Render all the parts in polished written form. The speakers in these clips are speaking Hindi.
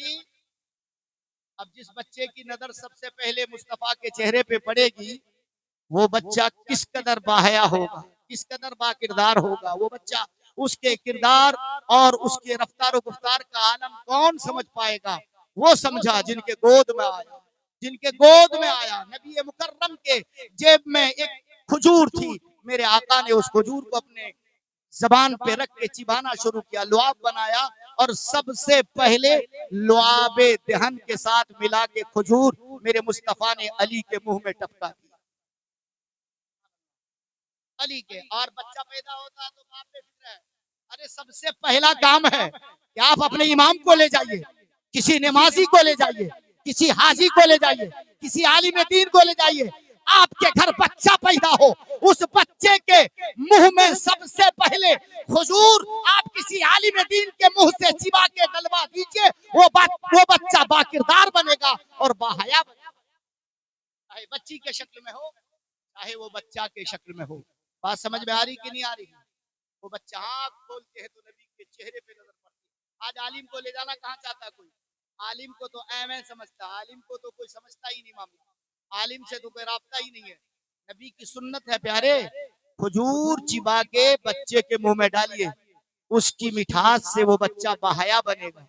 पति, अब जिस बच्चे की नजर सबसे पहले मुस्तफा के चेहरे पे पड़ेगी, वो बच्चा किस कदर बाहया होगा, किस कदर बाकिरदार होगा वो बच्चा। उसके किरदार और उसके रफ्तार गुफ्तार का आलम कौन समझ पाएगा? वो समझा जिनके गोद में आया, जिनके गोद में आया। नबी मुकर्रम के जेब में एक खजूर थी, मेरे आका ने उस खजूर को अपने जबान पे रख के चिबाना शुरू किया, लुआब बनाया और सबसे पहले लुआबे दहन के साथ मिला के खजूर मेरे मुस्तफा ने अली के मुंह में टपका दिया, अली के। और बच्चा पैदा होता तो बाप पे फिक्र है। अरे सबसे पहला काम है कि आप अपने इमाम को ले जाइए, किसी नमाजी को ले जाइए, किसी हाजी को ले जाइए, किसी आलिम दीन को ले जाइए। आपके घर बच्चा पैदा हो, उस बच्चे के मुंह में सबसे पहले हुजूर आप किसी आलिम दीन के मुंह से चिबा के डलवा दीजिए। वो बच्चा बाकिरदार बनेगा और बाहया बनेगा, चाहे बच्ची के शक्ल में हो, चाहे वो बच्चा के शक्ल में हो। बात समझ में आ रही कि नहीं आ रही? वो बच्चा आँख खोलते हैं तो नबी के चेहरे पे नजर पड़ती है। आज आलिम को ले जाना कहाँ चाहता कोई? आलिम को तो ऐਵੇਂ समझता, आलिम को तो कोई समझता ही नहीं मामला, आलिम से तो कोई राब्ता ही नहीं है। नबी की सुन्नत है प्यारे, खजूर चिबा के बच्चे के मुंह में डालिए, उसकी मिठास से वो बच्चा बाहया बनेगा।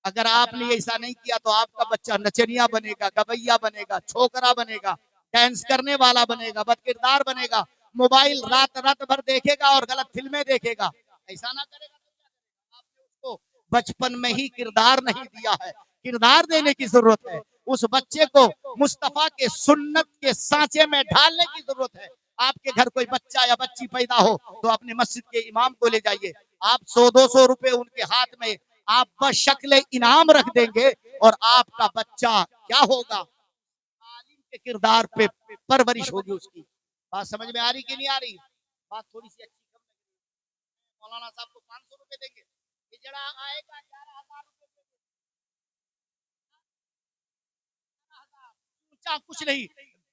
अगर आपने ऐसा नहीं किया तो आपका बच्चा नचनिया बनेगा, गवैया बनेगा, छोकरा बनेगा, डांस करने वाला बनेगा, बदकिरदार बनेगा, मोबाइल रात रात भर देखेगा और गलत फिल्में देखेगा। ऐसा ना करेगा तो क्या करेगा? आपने उसको बचपन में ही किरदार नहीं दिया है, किरदार देने की जरूरत है। उस बच्चे को मुस्तफा के सुन्नत के सांचे में ढालने की जरूरत है। आपके घर कोई बच्चा या बच्ची पैदा हो तो अपने मस्जिद के इमाम को ले जाइए, आप 100-200 रुपए उनके हाथ में आप बस शक्ल इनाम रख देंगे और आपका बच्चा क्या होगा? आलिम के किरदार पे परवरिश होगी उसकी। बात समझ में आ रही कि नहीं आ रही? बात थोड़ी सी अच्छी कम लग रही है। मौलाना साहब को 500 रुपए देंगे, ये जरा आएगा 11,000 रुपए, कुछ नहीं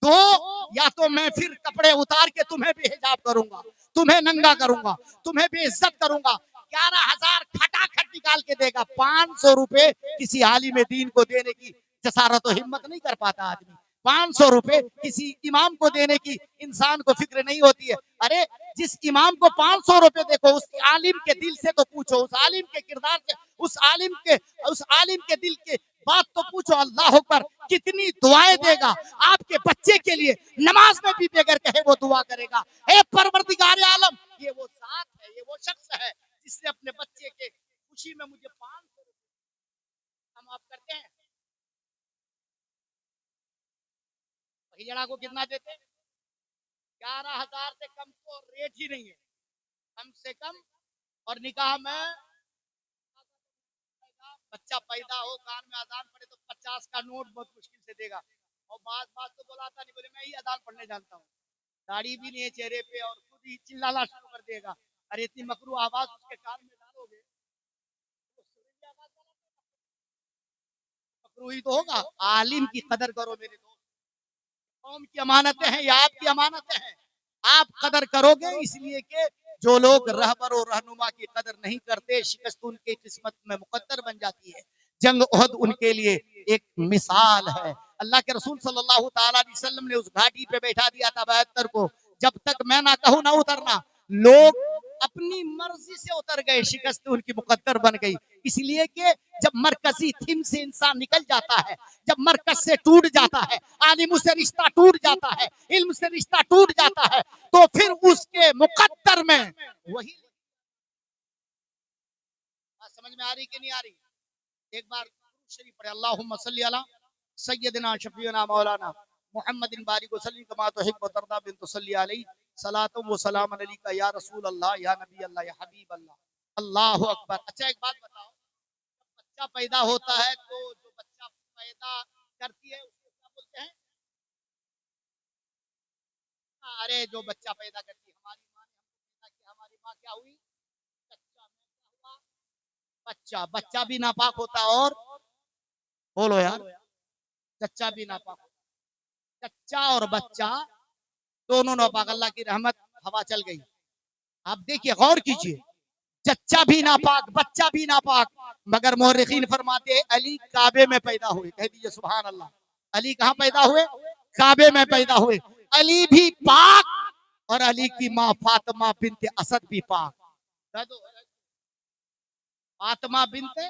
दो, या तो मैं फिर कपड़े उतार के तुम्हें बेहिजाब करूंगा, तुम्हें नंगा करूंगा, तुम्हें बेइज्जत करूंगा। 11,000 खटाखट निकाल के देगा। 500 रुपए किसी आलिम दीन को देने की जसारत और हिम्मत नहीं कर पाता आदमी। 500 रुपए किसी इमाम को देने की इंसान को फिक्र नहीं होती है। अरे जिस इमाम को 500 रुपए देखो, उस आलिम के दिल से तो पूछो, उस आलिम के किरदार से, उस आलिम के दिल के बात तो पूछो। अल्लाह अकबर, कितनी दुआएं देगा आपके बच्चे के लिए, नमाज में भी बगैर कहे वो दुआ करेगा। हे परवरदिगार आलम, ये वो साथ है, ये वो शख्स है जिसने अपने बच्चे के खुशी में मुझे 500 हम आप करते हैं। हिजड़ा को कितना देते हैं? 11,000 से कम तो रेट ही नहीं है, कम से कम। और निकाह में बच्चा पैदा हो, कान में अजान पड़े तो 50 का नोट बहुत मुश्किल से देगा। और बात बात तो बोलाता नहीं, बोले मैं ही अजान पढ़ने जानता हूँ, दाढ़ी भी नहीं है चेहरे पे और खुद ही चिल्लाना शुरू कर देगा। अरे इतनी मकरू आवाज उसके कान में डालोगे तो सुरीली आवाज वाला मकरू ही तो होगा। आलिम की कदर करो मेरे दोस्त, कौम की अमानतें हैं, ये आपकी अमानतें हैं, आप कदर करोगे। इसलिए कि जो लोग रहबर और रहनुमा की कदर नहीं करते, शिकस्त उनकी किस्मत में मुकद्दर बन जाती है। जंग उहद उनके लिए एक मिसाल है। अल्लाह के रसूल सल्लल्लाहु ताला अलैहि वसल्लम ने उस घाटी पे बैठा दिया था 72 को, जब तक मैं ना कहूं ना उतरना। लोग अपनी मर्जी से उतर गए, शिकस्त उनकी मुकद्दर बन गई। इसलिए कि जब मरकजी थीम से इंसान निकल जाता है, जब मरकज से टूट जाता है, आलिम से रिश्ता टूट जाता है, इल्म से रिश्ता टूट जाता है, तो फिर उसके मुकद्दर में वही। समझ में आ रही कि नहीं आ रही? एक बार शरीफ पढ़े, अल्लाहुम्मा सल्ली अला सय्यदिना शफीना मौलाना मुहम्मदिन बारिक वसल्लिम कमा तुहिब्बु व तर्दा बिन तुसल्ली अलैहि सलातु व सलाम अलैका या रसूल अल्लाह या नबी अल्लाह या हबीब अल्लाह। अल्लाहु अकबर। अच्छा एक बात बताओ, बच्चा पैदा होता है तो जो बच्चा पैदा करती है उसको क्या बोलते हैं? अरे जो बच्चा पैदा करती है, हमारी माँ ने हमको पैदा किया, हमारी माँ क्या हुई? बच्चा में क्या हुआ? बच्चा। बच्चा भी नापाक होता और बोलो यार, चच्चा भी नापाक होता। चच्चा और बच्चा दोनों नापाक। अल्लाह की रहमत, हवा चल गई। आप देखिए, गौर कीजिए, जच्चा भी नापाक, बच्चा भी नापाक, मगर मोर्रिखीन फरमाते हैं अली काबे में पैदा हुए। कह दीजिए सुभान अल्लाह। अली कहाँ पैदा हुए? काबे में पैदा हुए। अली भी पाक और अली की माँ फातिमा बिनते असद भी पाक। कह दो फातिमा बिनते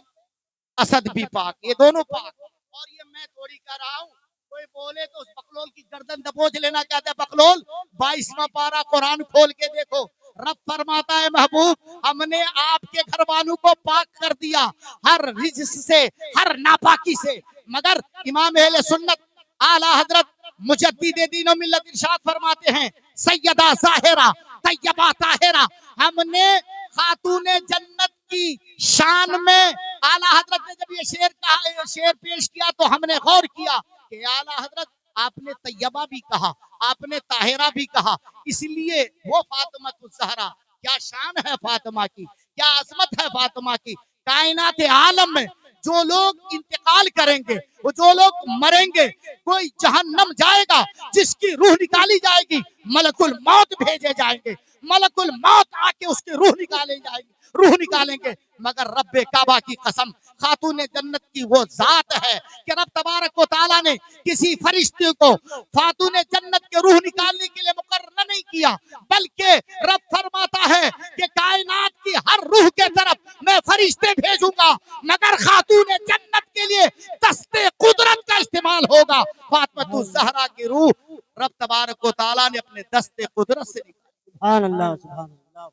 असद भी पाक, ये दोनों पाक। और ये मैं थोड़ी कह रहा हूँ, कोई बोले तो उस बकलोल की गर्दन दबोच लेना। कहता है बकलोल 22वां पारा कुरान खोल के देखो, रब फरमाता है महबूब हमने आपके घर वालों को पाक कर दिया हर रिज्स से, हर नापाकी से। मगर इमाम अहले सुन्नत आला हजरत मुजद्दिद दीन और मिल्लत इरशाद फरमाते हैं सैयदा जाहिरा तैयबा ताहिरा, हमने खातूने जन्नत की शान में आला हजरत ने जब ये शेर कहा, शेर पेश किया तो हमने गौर किया कि आला हजरत आपने तैयबा भी कहा, आपने ताहिरा भी कहा, इसलिए वो फातिमा ज़हरा, क्या शान है फातिमा की, क्या अजमत है फातिमा की। कायनात आलम में जो लोग इंतकाल करेंगे, वो जो लोग मरेंगे, कोई जहन्नम जाएगा जिसकी रूह निकाली जाएगी, मलकुल मौत भेजे जाएंगे, मलकुल मौत आके उसकी रूह निकाले जाएंगे, रूह निकालेंगे। मगर रब्बे काबा की कसम, खातून जन्नत की वो जात है कि रब तबारक व तआला ने किसी फरिश्ते को खातून जन्नत के रूह निकालने के लिए मुकर्रर नहीं किया, बल्कि रब फरमाता है कि कायनात की हर रूह के तरफ मैं फरिश्ते भेजूंगा, मगर खातून जन्नत के लिए दस्ते कुदरत का इस्तेमाल होगा। फातिमा ज़हरा की रूह रब तबारक व तआला ने अपने दस्ते कुदरत से निकाली। सुभान अल्लाह, सुभान अल्लाह।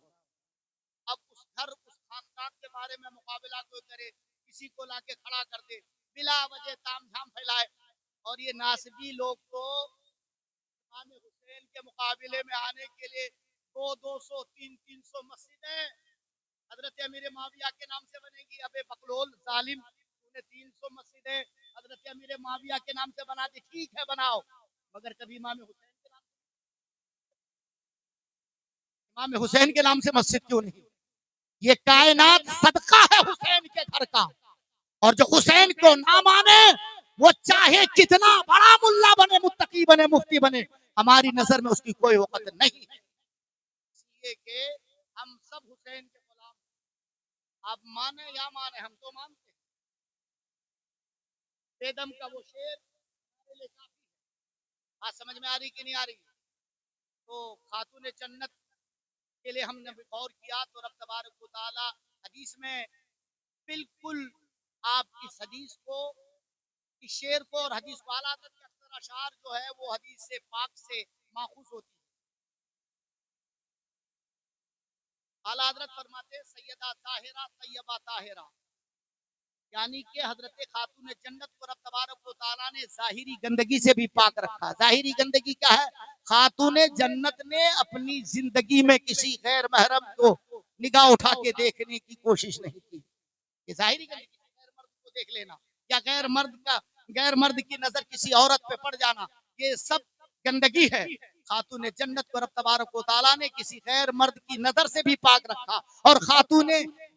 अब उस घर उस खानदान के बारे में मुकाबला कोई करे, किसी को लाके खड़ा कर दे, बिला वजह तामझाम फैलाए। और ये नासबी लोग तो इमाम हुसैन के मुकाबले में आने के लिए 200 300 मस्जिदें हजरत अमीर माविया के नाम से बनेगी। अबे बकलोल जालिम, तूने 300 मस्जिदें हजरत अमीर माविया के नाम से बना दी, ठीक है बनाओ, मगर कभी इमाम हुसैन के नाम से मस्जिद क्यों नहीं? ये कायनात सदका है हुसैन के घर का। और जो हुसैन को ना माने वो चाहे कितना बड़ा मुल्ला बने, मुत्तकी बने, मुफ्ती बने, हमारी नजर में उसकी कोई औकत नहीं है। इसलिए कि हम सब हुसैन के गुलाम, आप माने या माने, हम तो मानते हैं। बेदम का वो शेर हमारे लिए काफी है। बात समझ में आ रही कि नहीं आ रही? तो खातून जन्नत के लिए हमने गौर किया तो रब तबारक व तआला हदीस में बिल्कुल आप इस हदीस को, इस शेर को और हदीस को, आला हज़रत के अक्सर अशार जो है वो हदीस से पाक से माखूज होती है। आला हज़रत फरमाते सैयदा ताहिरा तैयबा ताहिरा, यानी कि हजरत खातून जन्नत को रब तबारक व तआला ने जाहिरी गंदगी से भी पाक रखा। जाहिरी गंदगी क्या है? खातून जन्नत ने अपनी जिंदगी में किसी गैर महरम को निगाह उठा के देखने की कोशिश नहीं की। ये जाहिरी गंदगी, गैर मर्द को देख लेना या गैर मर्द की नजर किसी औरत पे पड़ जाना, ये सब गंदगी है। खातून जन्नत को रब तबारक व तआला ने किसी गैर मर्द की नजर से भी पाक रखा और खातून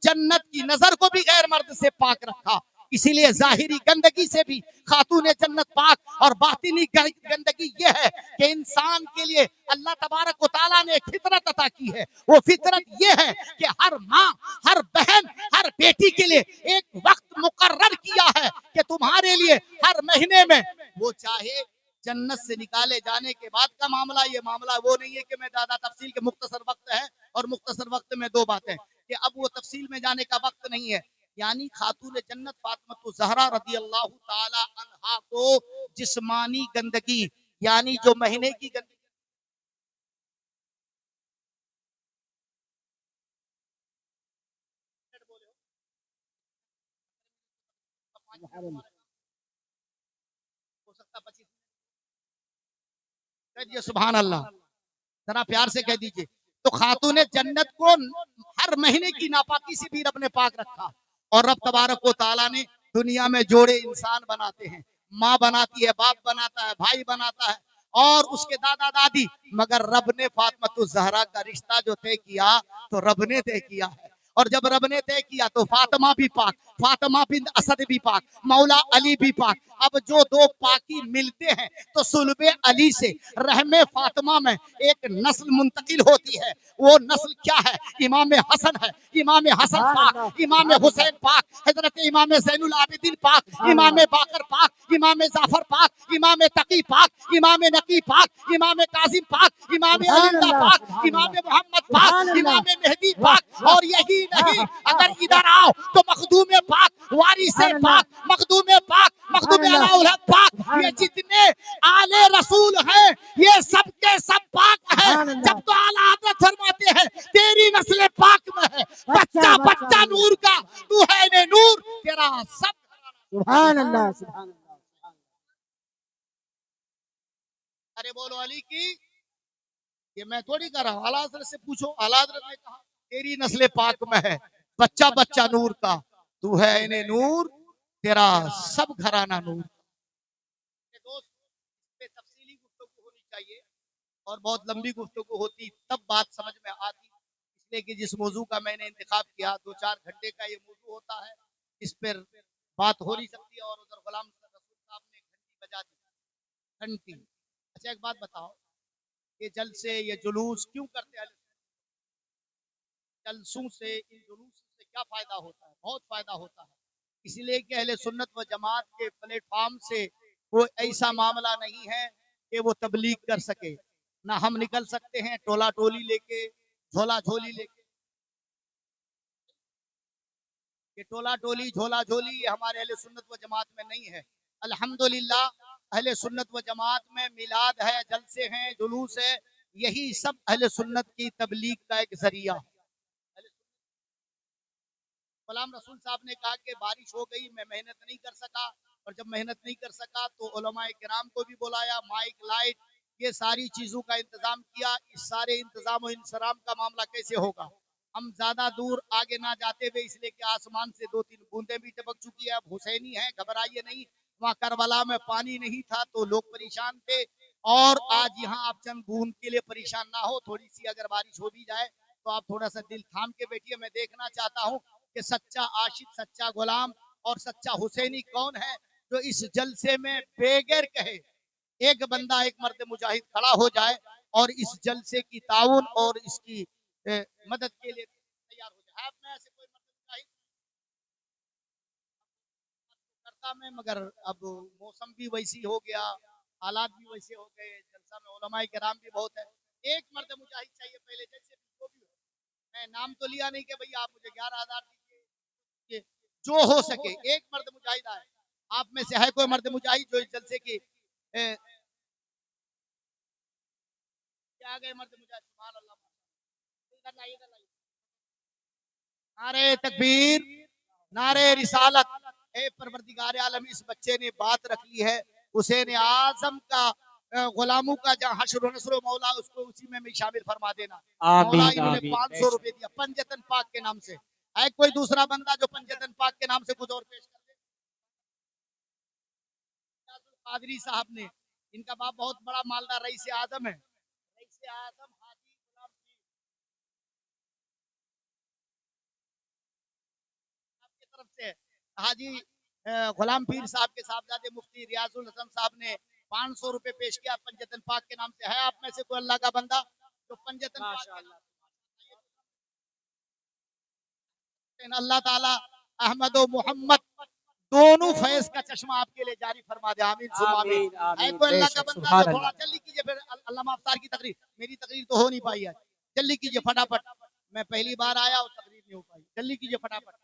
जन्नत की नजर को भी गैर मर्द से पाक रखा। इसीलिए जाहिरी गंदगी से भी खातून जन्नत पाक और बातिनी गंदगी ये है कि इंसान के लिए अल्लाह तबारक व तआला ने एक फितरत अता की है। वो फितरत ये है कि हर माँ, हर बहन, हर बेटी के लिए एक वक्त मुकर्रर किया है कि तुम्हारे लिए हर महीने में वो चाहे जन्नत से निकाले जाने के बाद का मामला, ये मामला वो नहीं है कि मैं ज्यादा तफसील के, मुख्तसर वक्त है और मुख्तसर वक्त में दो बातें कि अब वो तफसील में जाने का वक्त नहीं है। यानी खातून जन्नत फातिमा ज़हरा रज़ी अल्लाह ताला अन्हा को जिस्मानी गंदगी, यानी जो महीने की गंदगी, हो सकता 25, कह दिए सुभान अल्लाह, जरा प्यार से कह दीजिए। तो खातून जन्नत को हर महीने की नापाकी से भी रब ने पाक रखा। और रब तबारक व तआला ने दुनिया में जोड़े इंसान बनाते हैं, माँ बनाती है, बाप बनाता है, भाई बनाता है और उसके दादा दादी, मगर रब ने फातिमा ज़हरा का रिश्ता जो तय किया तो रब ने तय किया है। और जब रब ने तय किया तो फातिमा भी पाक, फातिमा बिन असद भी पाक, मौला अली भी पाक। अब जो दो पाकी मिलते हैं तो सुलबे अली से रहमे फातिमा में एक नस्ल मुंतकिल होती है। वो नस्ल क्या है? इमाम हसन है, इमाम हसन सुभान पाक, अल्लाह, इमाम सुभान हुसैन पाक, हजरत इमाम ज़ैनुल आबिदीन पाक, अल्लाह, इमाम बाकर पाक, इमाम जाफर पाक, इमाम तकी पाक, इमाम नकी पाक, इमाम कासिम पाक, इमाम सुभान अलीदा अल्लाह, पाक, सुभान इमाम अल्लाह, मोहम्मद पाक, सुभान अल्लाह। इमाम मेहदी वाह पाक। वाह और यही नहीं, अगर वाह इधर आओ तो मखदूम पाक, वारिसे सुभान अल्लाह, पाक, मखदूम पाक, सुभान मखदूम अल्लाह, अलाउल हक पाक। सुभान ये अल्लाह, जितने आले रसूल हैं ये सब के सब पाक है। सुभान अल्लाह। जब तो आला हज़रत फरमाते हैं तेरी नस्ल पाक में है, बच्चा बच्चा बच्चा बच्चा नूर, नूर का, तू है ने नूर, तेरा सब। सुभान अल्लाह, सुभान अल्लाह। अरे बोलो अली की, ये मैं थोड़ी कर रहा हूँ, आला हज़रत से पूछो। आला हज़रत ने कहा तेरी नस्ल पाक में है, बच्चा बच्चा नूर का, तू है इन्हें नूर, तेरा सब घराना नूर। ये दोस्त, इस पे तफसीली गुफ्तगू होनी चाहिए और बहुत लंबी गुफ्तगू होती तब बात समझ में आती। इसलिए कि जिस मौजू का मैंने इंतखाब किया 2-4 घंटे का ये मौजू होता है, इस पर बात हो नहीं सकती। और उधर गुलाम रसूल साहब ने घंटी बजा दी, घंटी। अच्छा एक बात बताओ, ये जलसे ये जुलूस क्यों करते हैं? जलसों से, इन जुलूस से क्या फायदा होता है? बहुत फायदा होता है। इसलिए कि अहले सुन्नत व जमात के प्लेटफॉर्म से वो ऐसा मामला नहीं है कि वो तबलीग कर सके। ना हम निकल सकते हैं टोला टोली लेके, झोला झोली लेके। ये टोला टोली झोला झोली ये हमारे अहले सुन्नत व जमात में नहीं है। अल्हम्दुलिल्लाह अहले सुन्नत व जमात में मिलाद है, जलसे हैं, जुलूस है, यही सब अहले सुन्नत की तबलीग का एक जरिया है। गुलाम रसूल साहब ने कहा कि बारिश हो गई, मैं मेहनत नहीं कर सका, और जब मेहनत नहीं कर सका तो उलमाए किराम को भी बुलाया, माइक लाइट ये सारी चीजों का इंतजाम किया। इस सारे इंतजाम और इंसराम का मामला कैसे होगा? हम ज्यादा दूर आगे ना जाते हुए, इसलिए कि आसमान से 2-3 बूंदें भी टपक चुकी है। अब हुसैनी है, घबराइए नहीं। वहाँ करबला में पानी नहीं था तो लोग परेशान थे, और आज यहाँ आप चंद बूंद के लिए परेशान ना हो। थोड़ी सी अगर बारिश हो भी जाए तो आप थोड़ा सा दिल थाम के बैठिए। मैं देखना चाहता हूँ कि सच्चा आशिक, सच्चा गुलाम और सच्चा हुसैनी कौन है जो इस जलसे में बेगैर कहे एक बंदा, एक मर्द मुजाहिद खड़ा हो जाए और इस जलसे की ताउन और इसकी मदद के लिए तैयार हो जाए। आप में ऐसे कोई मर्द मुजाहिद करता में, मगर अब मौसम भी वैसी हो गया, हालात भी वैसे हो गए, जलसा में उलमाए किराम भी बहुत है। एक मर्द मुजाहिद चाहिए पहले, जैसे जो भी हो। मैं नाम तो लिया नहीं कि भैया आप मुझे 11,000 दीजिए, जो हो सके एक मर्द मुजाहिद आए। आप में से है कोई मर्द मुजाहिद जो इस जलसे की आ गए? मर्द मुजाहिद, सुभान अल्लाह। इधर लाइए, इधर लाइए। नारे तकबीर, नारे रिसालत। ए परवरदिगार आलम, इस बच्चे ने बात रख ली है हुसैन आजम का, गुलामों का जहाँ हश्र नस्र मौला, उसको उसी में शामिल फरमा देना। मौला आमीन इन्होंने आमीन 500 रुपए दिया पंजतन पाक के नाम से। है कोई दूसरा बंदा जो पंजतन पाक के नाम से कुछ और पेश कर दे? कादरी साहब ने, इनका बाप बहुत बड़ा मालदार रईस आजम है, रईस आजम हाजी गुलाम की तरफ से हाजी गुलाम पीर साहब के साहबजादे मुफ्ती रियाजुल हसन साहब ने 500 रुपए पेश किया पंजतन पाक के नाम से। है आप में से कोई अल्लाह का बंदा जो पंजतन पाक के नाम से? अल्लाह ताला अहमद और मोहम्मद दोनों फैज का चश्मा आपके लिए जारी फरमा दे, आमीन सुम्मा आमीन। आमीन है आमीन। कोई अल्लाह का बेशक बंदा जो सुभान थोड़ा अल्लाह। जल्दी कीजिए, फिर अल्लामा अफ्तार की तकरीर, मेरी तकरीर तो हो नहीं पाई है, जल्दी कीजिए फटाफट। मैं पहली बार आया और तकरीर नहीं हो पाई, जल्दी कीजिए फटाफट।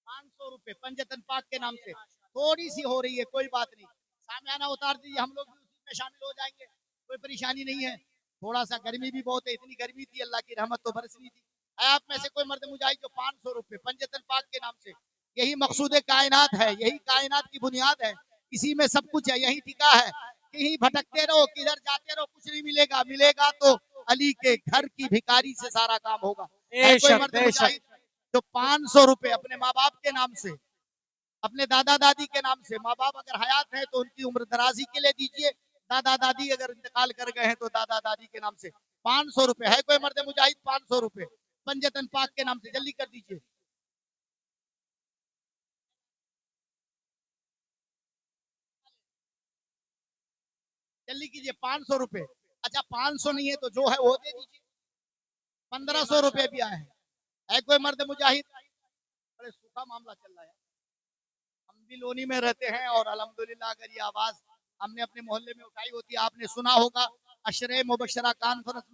500 रुपए पंजतन पाक के नाम से, थोड़ी सी हो रही है, कोई बात नहीं, सामियाना उतार दीजिए, हम लोग भी उसी में शामिल हो जाएंगे, कोई परेशानी नहीं है। थोड़ा सा गर्मी भी बहुत है, इतनी गर्मी थी अल्लाह की रहमत तो बरस रही थी। है आप में से कोई मर्द मुजाहिद जो 500 रुपए पंजतन पाक के नाम से? यही मकसूद कायनात है, यही कायनात की बुनियाद है, इसी में सब कुछ है, यही टिका है। कहीं भटकते रहो, किधर जाते रहो, कुछ नहीं मिलेगा, मिलेगा तो अली के घर की भिखारी से सारा काम होगा। है कोई बेशक मर्द बेशक। मुजाहिद जो 500 रुपए अपने माँ बाप के नाम से, अपने दादा दादी के नाम से, माँ बाप अगर हयात है तो उनकी उम्र दराजी के लिए दीजिए, दादा दादी अगर इंतकाल कर गए हैं तो दादा दादी के नाम से 500 रुपए। है कोई मर्द मुजाहिद 500 रुपए पंजतन पाक के नाम से जल्दी कर दीजिए। जल्दी कीजिए, 500 रुपए। अच्छा 500 नहीं है तो जो है वो दे दीजिए। 1500 रुपए भी आए हैं। है कोई मर्द मुजाहिद? बड़े सूखा मामला चल रहा है। हम भी लोनी में रहते हैं और अल्हम्दुलिल्लाह अगर ये आवाज हमने अपने मोहल्ले में उठाई होती, आपने सुना होगा अशरे मुबशरा कॉन्फ्रेंस में